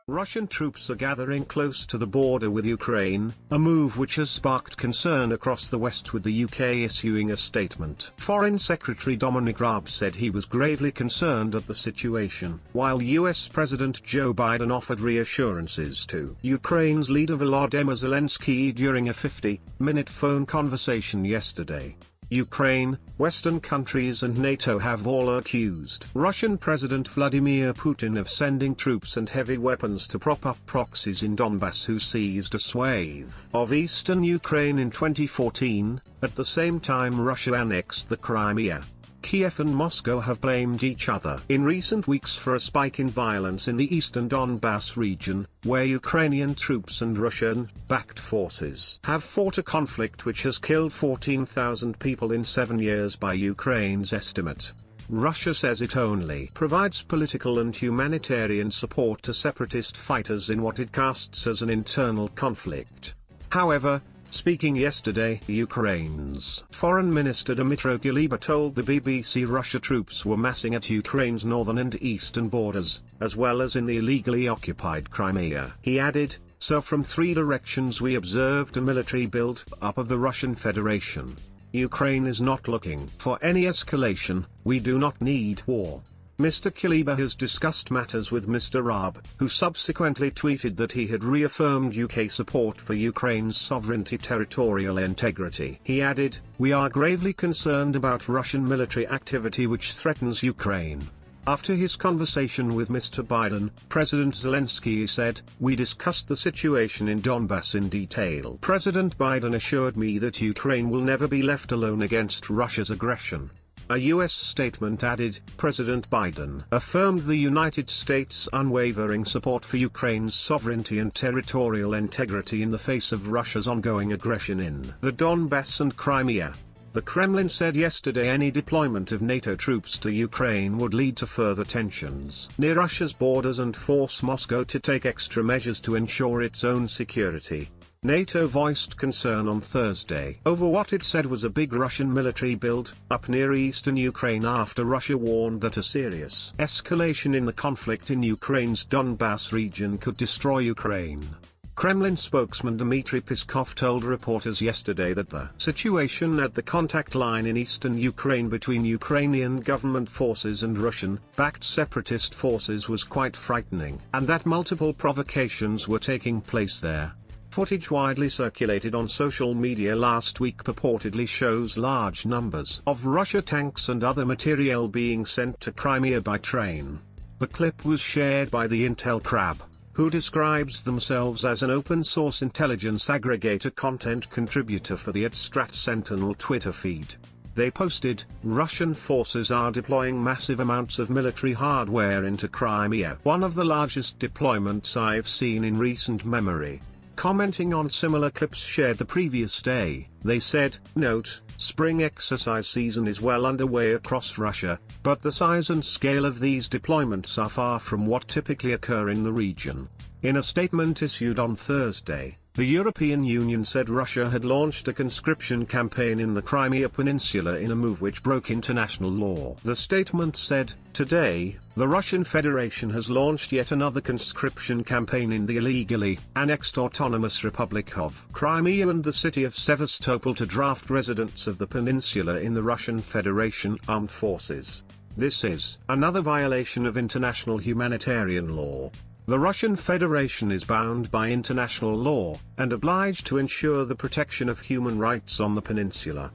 Russian troops are gathering close to the border with Ukraine, a move which has sparked concern across the West, with the UK issuing a statement. Foreign Secretary Dominic Raab said he was gravely concerned at the situation, while US President Joe Biden offered reassurances to Ukraine's leader Volodymyr Zelensky during a 50-minute phone conversation yesterday. Ukraine, Western countries and NATO have all accused Russian President Vladimir Putin of sending troops and heavy weapons to prop up proxies in Donbass who seized a swathe of eastern Ukraine in 2014, at the same time Russia annexed the Crimea. Kiev and Moscow have blamed each other in recent weeks for a spike in violence in the eastern Donbass region, where Ukrainian troops and Russian-backed forces have fought a conflict which has killed 14,000 people in 7 years by Ukraine's estimate. Russia says it only provides political and humanitarian support to separatist fighters in what it casts as an internal conflict. However, speaking yesterday, Ukraine's Foreign Minister Dmytro Kuleba told the BBC Russia troops were massing at Ukraine's northern and eastern borders, as well as in the illegally occupied Crimea. He added, "So from 3 directions we observed a military build-up of the Russian Federation. Ukraine is not looking for any escalation, we do not need war." Mr. Kuleba has discussed matters with Mr. Raab, who subsequently tweeted that he had reaffirmed UK support for Ukraine's sovereignty, territorial integrity. He added, "We are gravely concerned about Russian military activity which threatens Ukraine." After his conversation with Mr. Biden, President Zelensky said, "We discussed the situation in Donbass in detail. President Biden assured me that Ukraine will never be left alone against Russia's aggression." A U.S. statement added, President Biden affirmed the United States' unwavering support for Ukraine's sovereignty and territorial integrity in the face of Russia's ongoing aggression in the Donbass and Crimea. The Kremlin said yesterday any deployment of NATO troops to Ukraine would lead to further tensions near Russia's borders and force Moscow to take extra measures to ensure its own security. NATO voiced concern on Thursday over what it said was a big Russian military build-up near eastern Ukraine after Russia warned that a serious escalation in the conflict in Ukraine's Donbass region could destroy Ukraine. Kremlin spokesman Dmitry Peskov told reporters yesterday that the situation at the contact line in eastern Ukraine between Ukrainian government forces and Russian-backed separatist forces was quite frightening, and that multiple provocations were taking place there. Footage widely circulated on social media last week purportedly shows large numbers of Russia tanks and other materiel being sent to Crimea by train. The clip was shared by the Intel Crab, who describes themselves as an open-source intelligence aggregator content contributor for the @Strat Sentinel Twitter feed. They posted, "Russian forces are deploying massive amounts of military hardware into Crimea, one of the largest deployments I've seen in recent memory." Commenting on similar clips shared the previous day, they said, "Note, spring exercise season is well underway across Russia, but the size and scale of these deployments are far from what typically occur in the region." In a statement issued on Thursday, the European Union said Russia had launched a conscription campaign in the Crimea Peninsula in a move which broke international law. The statement said, "Today, the Russian Federation has launched yet another conscription campaign in the illegally annexed Autonomous Republic of Crimea and the city of Sevastopol to draft residents of the peninsula in the Russian Federation armed forces. This is another violation of international humanitarian law. The Russian Federation is bound by international law, and obliged to ensure the protection of human rights on the peninsula.